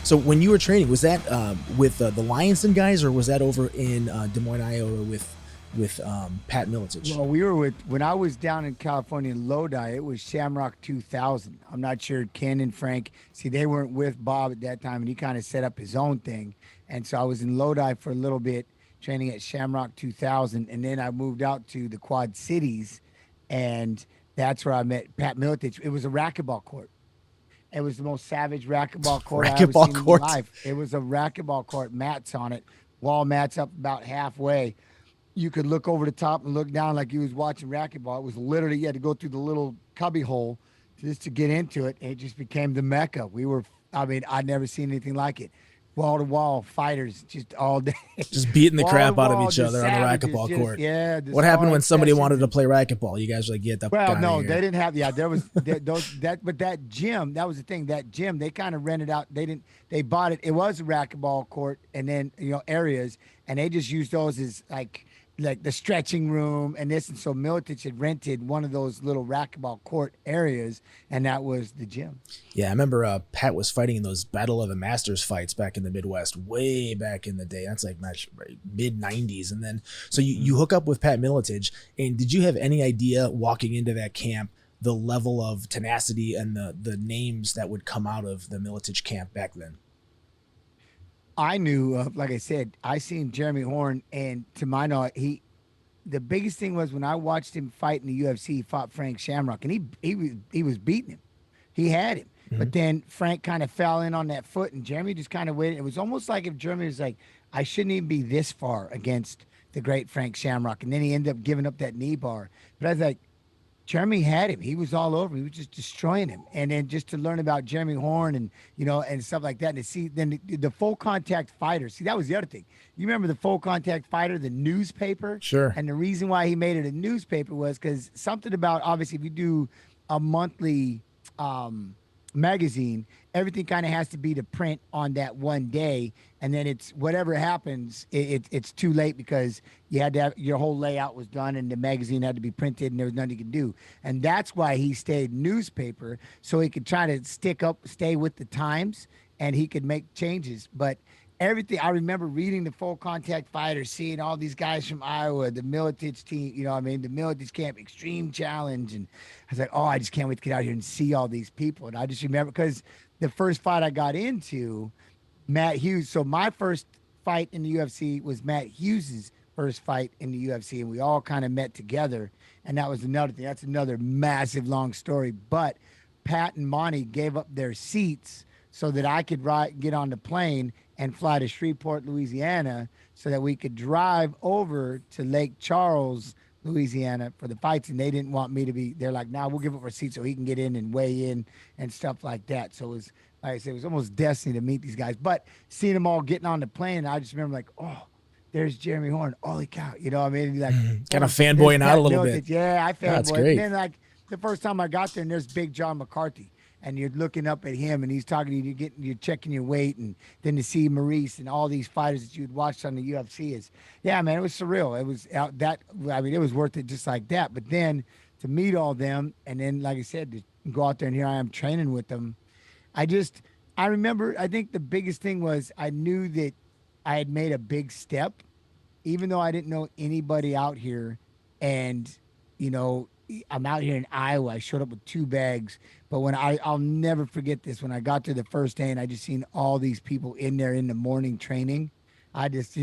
So when you were training, was that with the Lionsden guys, or was that over in Des Moines, Iowa, with Pat Militech? Well, we were with when I was down in California in Lodi. It was Shamrock 2000. I'm not sure Ken and Frank. See, they weren't with Bob at that time, and he kind of set up his own thing. And so I was in Lodi for a little bit, training at Shamrock 2000, and then I moved out to the Quad Cities, and that's where I met Pat Militech. It was a racquetball court. It was the most savage racquetball court I ever Racquetball seen in my court. life. It was a racquetball court, mats on it, wall mats up about halfway. You could look over the top and look down like you was watching racquetball. It was literally you had to go through the little cubby hole just to get into it. And it just became the mecca. We were, I mean, I'd never seen anything like it. Wall to wall fighters just all day. Just beating the Wall to crap out of wall, each the other on the savages, racquetball just, court. yeah. The What happened when sparring somebody wanted sessions to and play racquetball? You guys were like, get the well, out no, of here. they didn't have. Yeah, there was those that, but that gym, that was the thing. That gym, they kind of rented out. They didn't. They bought it. It was a racquetball court, and then areas, and they just used those as like the stretching room and this. And so Militich had rented one of those little racquetball court areas, and that was the gym. Yeah, I remember Pat was fighting in those Battle of the Masters fights back in the Midwest, way back in the day. That's like mid 90s. And then, so you hook up with Pat Militech, and did you have any idea walking into that camp the level of tenacity and the names that would come out of the Militech camp back then? I knew, like I said, I seen Jeremy Horn, and to my knowledge, the biggest thing was when I watched him fight in the UFC, he fought Frank Shamrock, and he was beating him. He had him. But then Frank kind of fell in on that foot, and Jeremy just kind of waited. It was almost like if Jeremy was like, I shouldn't even be this far against the great Frank Shamrock. And then he ended up giving up that knee bar. But I was like, Jeremy had him. He was all over him. He was just destroying him. And then just to learn about Jeremy Horn and, and stuff like that, and to see then the full contact fighter. See, that was the other thing. You remember the full contact fighter, the newspaper? Sure. And the reason why he made it a newspaper was because something about, obviously, if you do a monthly magazine, everything kind of has to be to print on that one day, and then it's whatever happens, it's too late because you had to have your whole layout was done and the magazine had to be printed and there was nothing you could do. And that's why he stayed newspaper, so he could try to stay with the times, and he could make changes. But everything, I remember reading the full contact fighter, seeing all these guys from Iowa, the Militech team, the Militech camp, extreme challenge. And I was like, oh, I just can't wait to get out here and see all these people. And I just remember because the first fight I got into, Matt Hughes. So my first fight in the UFC was Matt Hughes's first fight in the UFC. And we all kind of met together. And that was another thing. That's another massive long story. But Pat and Monty gave up their seats so that I could get on the plane and fly to Shreveport, Louisiana, so that we could drive over to Lake Charles, Louisiana for the fights. And they didn't want me to be, they're like, nah, we'll give up our seat so he can get in and weigh in and stuff like that. So it was, like I said, it was almost destiny to meet these guys. But seeing them all getting on the plane, I just remember like, oh, there's Jeremy Horn. Holy cow. You know what I mean? Like, Kind of fanboying out a little bit. Yeah, I fanboyed. That's great. And then like the first time I got there, and there's Big John McCarthy. And you're looking up at him, and he's talking to you. You're checking your weight, and then to see Maurice and all these fighters that you'd watched on the UFC is, yeah, man, it was surreal. It was it was worth it just like that. But then to meet all them, and then like I said, to go out there and here I am training with them. I remember. I think the biggest thing was I knew that I had made a big step, even though I didn't know anybody out here, and I'm out here in Iowa. I showed up with 2 bags, but I'll never forget this. When I got there the first day and I just seen all these people in there in the morning training, I just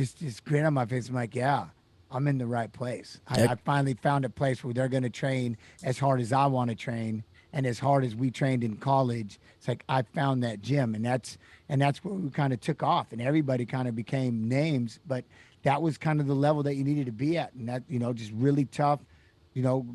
grin on my face. I'm like, yeah, I'm in the right place. I finally found a place where they're going to train as hard as I want to train and as hard as we trained in college. It's like I found that gym, and that's where we kind of took off, and everybody kind of became names. But that was kind of the level that you needed to be at, and that just really tough.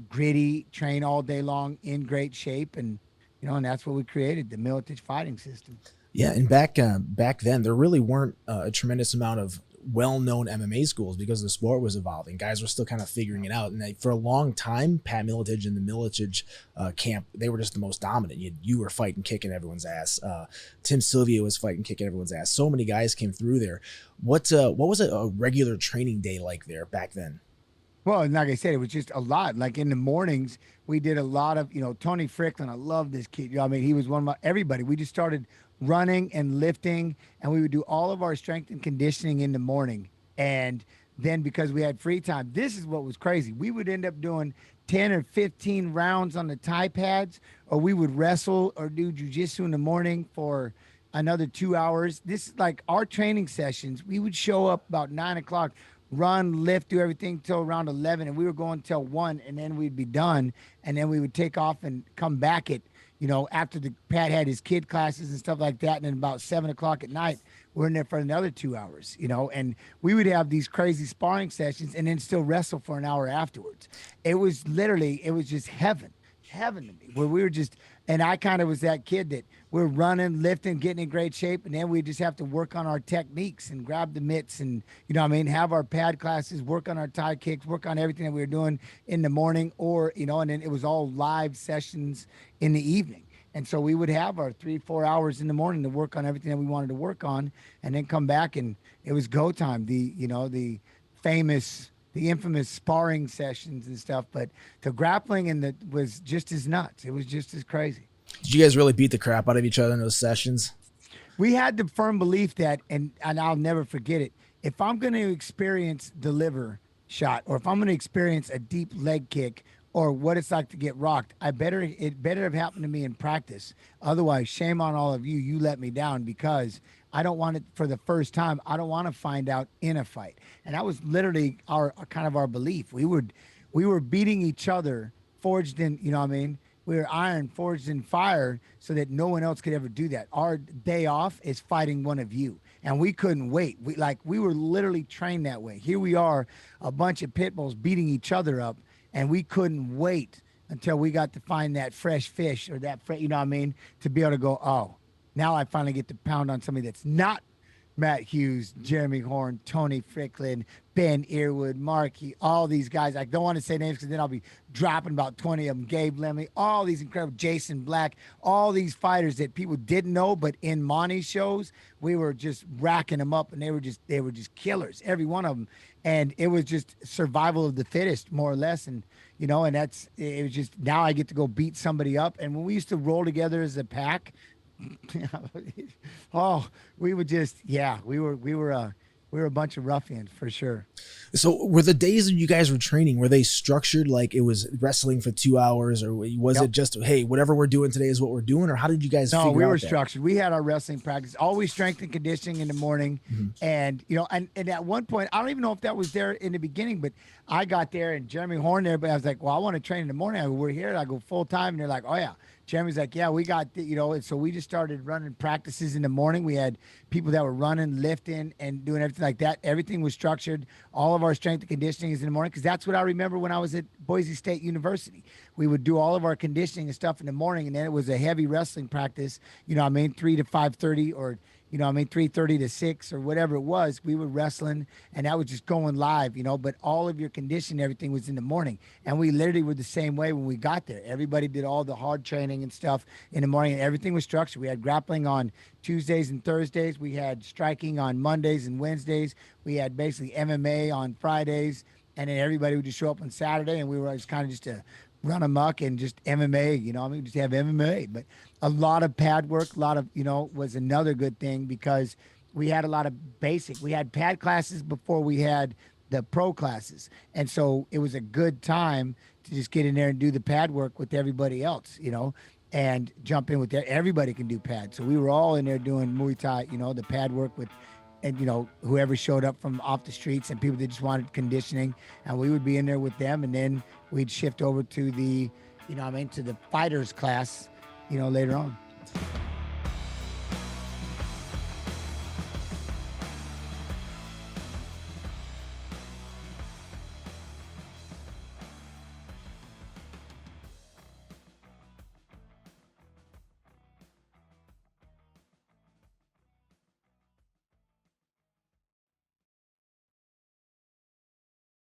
Gritty, train all day long, in great shape, and and that's what we created, the Militech fighting system. Yeah, and back then, there really weren't a tremendous amount of well-known MMA schools because the sport was evolving. Guys were still kind of figuring it out, and for a long time, Pat Militech and the Militech camp, they were just the most dominant. You were fighting, kicking everyone's ass. Tim Sylvia was fighting, kicking everyone's ass. So many guys came through there. What was a regular training day like there back then? Well, and like I said, it was just a lot. Like in the mornings, we did a lot of, Tony Fricklin. I love this kid. I mean, he was one of my everybody. We just started running and lifting, and we would do all of our strength and conditioning in the morning. And then because we had free time, this is what was crazy. We would end up doing 10 or 15 rounds on the Thai pads, or we would wrestle or do jujitsu in the morning for another 2 hours. This is like our training sessions. We would show up about 9 o'clock, run, lift, do everything till around 11, and we were going till 1, and then we'd be done, and then we would take off and come back at, after the Pat had his kid classes and stuff like that, and then about 7 o'clock at night, we're in there for another 2 hours, and we would have these crazy sparring sessions and then still wrestle for an hour afterwards. It was just heaven to me, where we were just, and I kind of was that kid that we're running, lifting, getting in great shape, and then we just have to work on our techniques and grab the mitts and, have our pad classes, work on our Thai kicks, work on everything that we were doing in the morning, or, and then it was all live sessions in the evening. And so we would have our 3-4 hours in the morning to work on everything that we wanted to work on, and then come back, and it was go time. The infamous sparring sessions and stuff, but the grappling was just as nuts. It was just as crazy. Did you guys really beat the crap out of each other in those sessions? We had the firm belief that, and I'll never forget it. If I'm going to experience the liver shot, or if I'm going to experience a deep leg kick, or what it's like to get rocked, it better have happened to me in practice. Otherwise, shame on all of you. You let me down, because I don't want it for the first time. I don't want to find out in a fight. And that was literally our kind of our belief. We were beating each other, forged in, we were iron forged in fire, so that no one else could ever do that. Our day off is fighting one of you. And we couldn't wait. We were literally trained that way. Here we are, a bunch of pit bulls beating each other up, and we couldn't wait until we got to find that fresh fish, or that, to be able to go, oh, now I finally get to pound on somebody that's not Matt Hughes, Jeremy Horn, Tony Fricklin, Ben Earwood, Markey, all these guys. I don't want to say names because then I'll be dropping about 20 of them. Gabe Lemley, all these incredible, Jason Black, all these fighters that people didn't know, but in Monty's shows, we were just racking them up, and they were just killers, every one of them. And it was just survival of the fittest, more or less. And, it was just, now I get to go beat somebody up. And when we used to roll together as a pack, oh, we would just, we were a bunch of ruffians for sure. So were the days that you guys were training, were they structured like it was wrestling for 2 hours, or was it just, hey, whatever we're doing today is what we're doing? Or how did you guys figure out we were that? structured. We had our wrestling practice, always strength and conditioning in the morning. Mm-hmm. And, and at one point, I don't even know if that was there in the beginning, but I got there and Jeremy Horn there, but I was like, well, I want to train in the morning. I go, we're here. I go full time. And they're like, oh yeah. Jeremy's like, yeah, we got, and so we just started running practices in the morning. We had people that were running, lifting, and doing everything like that. Everything was structured. All of our strength and conditioning is in the morning, because that's what I remember when I was at Boise State University. We would do all of our conditioning and stuff in the morning, and then it was a heavy wrestling practice, 3 to 5:30, or 3:30 to 6, or whatever it was. We were wrestling, and that was just going live, but all of your conditioning, everything was in the morning. And we literally were the same way when we got there. Everybody did all the hard training and stuff in the morning, and everything was structured. We had grappling on Tuesdays and Thursdays. We had striking on Mondays and Wednesdays. We had basically MMA on Fridays, and then everybody would just show up on Saturday, and we were just kind of just a run amok and just MMA, just have MMA. But a lot of pad work, a lot of, was another good thing, because we had a lot of we had pad classes before we had the pro classes. And so it was a good time to just get in there and do the pad work with everybody else, and jump in with that. Everybody can do pad. So we were all in there doing Muay Thai, the pad work with, and whoever showed up from off the streets and people that just wanted conditioning, and we would be in there with them, and then we'd shift over to the to the fighters class later on.